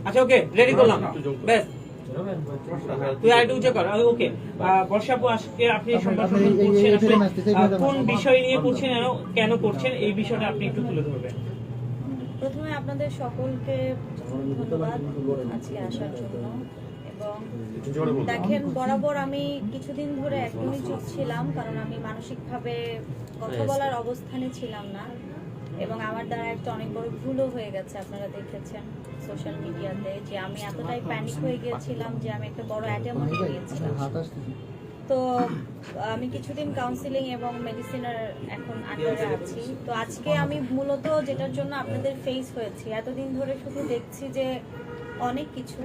আচ্ছা okay ready করলাম বেশ তুই আইডি উঁচু কর ওকে বর্ষা আপু আজকে আপনি সম্ভাষণ করছেন আসলে কোন বিষয় নিয়ে করছেন কেন করছেন এই বিষয়টা আপনি একটু তুলে ধরবেন। প্রথমে আপনাদের সকলকে ধন্যবাদ আজকে আসার জন্য। এবং দেখেন বরাবর আমি কিছুদিন ধরে একদমই চুপ ছিলাম, কারণ আমি মানসিকভাবে কথা বলার অবস্থানে ছিলাম না এবং আমার দ্বারা একটা অনেক বড় ভুলও হয়ে গেছে। আপনারা দেখেছেন সোশ্যাল মিডিয়াতে যে আমি এতটাই প্যানিক হয়ে গিয়েছিলাম যে আমি একটা বড় অ্যাটেম্প নিয়েছিলাম। তো আমি কিছুদিন কাউন্সিলিং এবং মেডিসিনের এখন আন্ডারে আছি। তো আজকে আমি মূলত যেটার জন্য আপনাদের ফেস হয়েছি, এতদিন ধরে শুধু দেখছি যে অনেক কিছু।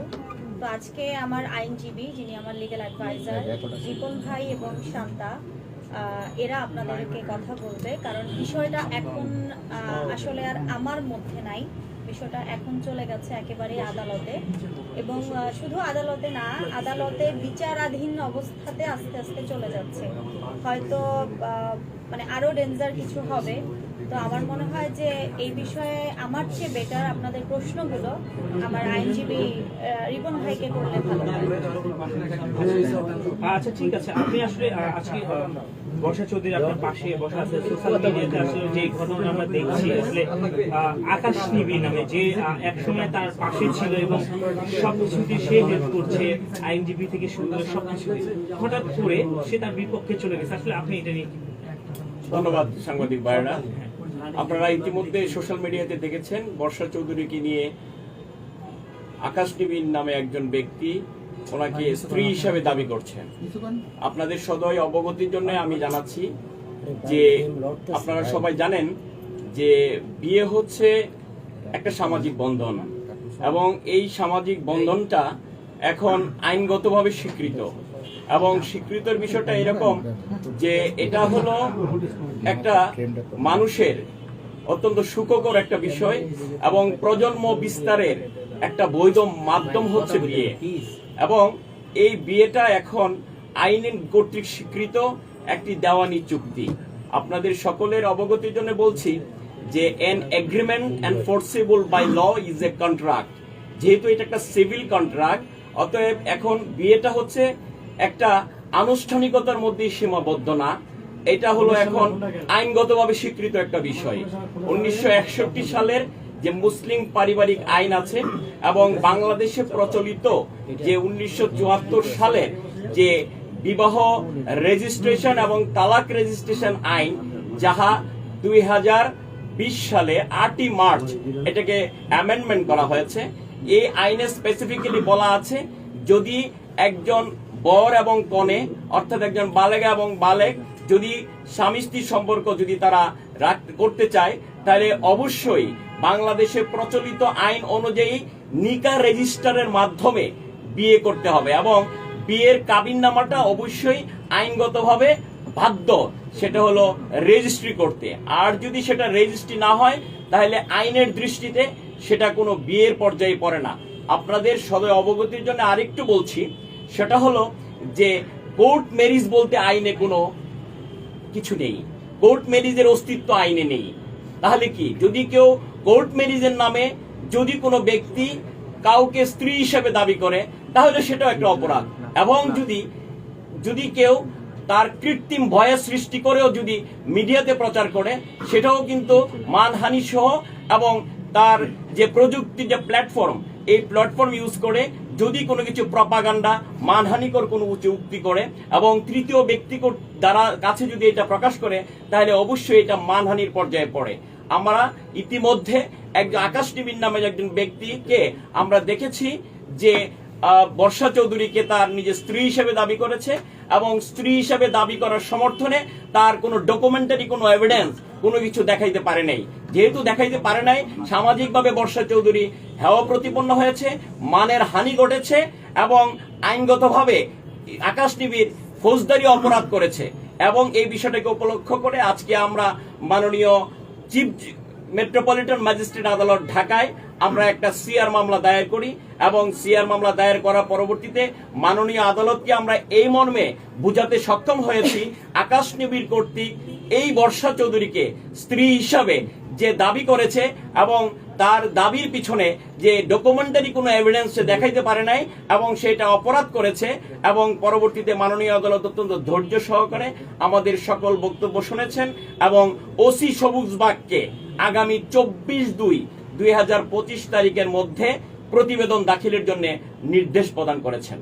তো আজকে আমার আইনজীবী যিনি আমার লিগ্যাল অ্যাডভাইজার রিপন ভাই এবং শান্তা এরা আপনাদেরকে কথা বলবে, কারণ বিষয়টা এখন আসলে আর আমার মধ্যে নাই। বিষয়টা এখন চলে গেছে একেবারে আদালতে, এবং শুধু আদালতে না, আদালতে বিচারাধীন অবস্থাতে আস্তে আস্তে চলে যাচ্ছে। হয়তো মানে আরো ডেঞ্জার কিছু হবে। তো আমার মনে হয় যে এই বিষয়ে আমার চেয়ে বেটার আপনাদের প্রশ্নগুলো আমার আইনজীবী রিপন ভাইকে করলে ভালো হয়। আচ্ছা ঠিক আছে, আপনি আসলে আজকে বর্ষা চৌধুরী আপনার পাশে বসা আছে। সোশ্যাল মিডিয়াতে আসলে যে ঘটনা আমরা দেখছি আসলে আকাশ নিবি নামে যে একসময় তার পাশে ছিল এবং সবকিছুতে সে হেল্প করছে, আইনজীবী থেকে শুরু করে সবকিছু, হঠাৎ করে সে তার বিপক্ষে চলে গেছে। আসলে আপনি এটা নিয়ে ধন্যবাদ সাংবাদিক ভাইরা। আপনারা ইতিমধ্যে সোশ্যাল মিডিয়াতে দেখেছেন বর্ষা চৌধুরীকে নিয়ে আকাশ নিবিন নামে একজন ব্যক্তি ওনাকে স্ত্রী হিসাবে দাবি করছেন। আপনাদের সদয় অবগতির জন্য আমি জানাচ্ছি যে আপনারা সবাই জানেন যে বিয়ে হচ্ছে একটা সামাজিক বন্ধন এবং এই সামাজিক বন্ধনটা এখন আইনগতভাবে স্বীকৃত এবং স্বীকৃতির বিষয়টা এরকম যে এটা হলো একটা মানুষের অত্যন্ত সুখকর একটা বিষয় এবং প্রজন্ম বিস্তারের একটা বৈধ মাধ্যম হচ্ছে বিয়ে, এবং এই বিয়েটা এখন আইনের কর্তৃক স্বীকৃত একটি দেওয়ানি চুক্তি। আপনাদের সকলের অবগতির জন্য বলছি যে an agreement enforceable by law is a contract। যেহেতু এটা একটা সিভিল কন্ট্রাক্ট, অতএব এখন বিয়েটা হচ্ছে একটা আনুষ্ঠানিকতার মধ্যে সীমাবদ্ধ না, এটা হলো এখন আইনগতভাবে স্বীকৃত একটা বিষয়। 1961 সালের যে মুসলিম পারিবারিক আইন আছে এবং বাংলাদেশে প্রচলিত যে 1974 সালের যে বিবাহ রেজিস্ট্রেশন এবং তালাক রেজিস্ট্রেশন আইন, যাহা 2020 সালে 8ই মার্চ এটাকে অ্যামেন্ডমেন্ট করা হয়েছে। এই আইনে স্পেসিফিক্যালি বলা আছে যদি একজন বর এবং কনে অর্থাৎ একজন বালেগা এবং বালেগ যদি স্বামী স্ত্রীর সম্পর্ক যদি তারা করতে চায়, তাহলে অবশ্যই বাংলাদেশে প্রচলিত আইন অনুযায়ী নিকা রেজিস্টারের মাধ্যমে বিয়ে করতে হবে এবং বিয়ের কাবিননামাটা অবশ্যই আইনগতভাবে বাধ্য সেটা হলো রেজিস্ট্রি করতে। আর যদি সেটা রেজিস্ট্রি না হয় তাহলে আইনের দৃষ্টিতে সেটা কোনো বিয়ের পর্যায়ে পড়ে না। আপনাদের সদয় অবগতির জন্য আরেকটু বলছি, সেটা হলো যে কোর্ট ম্যারেজ বলতে আইনে কোনো কিছু নেই, কোর্ট ম্যারেজের অস্তিত্ব আইনে নেই। তাহলে কি, যদি কেউ কোর্ট ম্যারেজের নামে যদি কোনো ব্যক্তি কাউকে স্ত্রী হিসেবে দাবি করে তাহলে সেটাও একটা অপরাধ, এবং যদি কেউ তার কৃত্রিম ভয়ের সৃষ্টি করেও যদি মিডিয়াতে প্রচার করে সেটাও কিন্তু মানহানি সহ, এবং তার যে প্রযুক্তি যে প্ল্যাটফর্ম, এই প্ল্যাটফর্ম ইউজ করে যদি কোনো কিছু প্রপাগান্ডা মানহানিকর কোনো উক্তি করে এবং তৃতীয় ব্যক্তি দ্বারা কাছে যদি এটা প্রকাশ করে তাহলে অবশ্যই এটা মানহানির পর্যায়ে পড়ে। আমরা ইতিমধ্যে একজন আকাশ নিবিন নামের একজন ব্যক্তিকে আমরা দেখেছি যে বর্ষা চৌধুরীকে তার নিজের স্ত্রী হিসেবে দাবি করেছে এবং স্ত্রী হিসেবে দাবি করার সমর্থনে তার কোনো ডকুমেন্টারি কোনো এভিডেন্স কোনো কিছু দেখাইতে পারে নাই। যেহেতু দেখাইতে পারে নাই, সামাজিকভাবে বর্ষা চৌধুরী হেয় প্রতিপন্ন হয়েছে, মানের হানি ঘটেছে এবং আইনগতভাবে আকাশ নিবিড় ফৌজদারি অপরাধ করেছে। এবং এই বিষয়টাকে উপলক্ষ করে আজকে আমরা মাননীয় চিফ মেট্রোপলিটন ম্যাজিস্ট্রেট আদালত ঢাকায় আমরা একটা সিআর মামলা দায়ের করি এবং সিআর মামলা দায়ের করার পরবর্তীতে মাননীয় আদালতকে আমরা এই মর্মে বুঝাতে সক্ষম হয়েছি আকাশ নিবিড় কর্তৃক এই বর্ষা চৌধুরীকে স্ত্রী হিসাবে যে দাবি করেছে এবং তার দাবির পিছনে যে ডকুমেন্টারি কোনো এভিডেন্স সে দেখাইতে পারে নাই এবং সেটা অপরাধ করেছে এবং পরবর্তীতে মাননীয় আদালত অত্যন্ত ধৈর্য সহকারে আমাদের সকল বক্তব্য শুনেছেন এবং ওসি সবুজবাগকে আগামী 24/2/2025 তারিখের মধ্যে প্রতিবেদন দাখিলের জন্য নির্দেশ প্রদান করেছেন।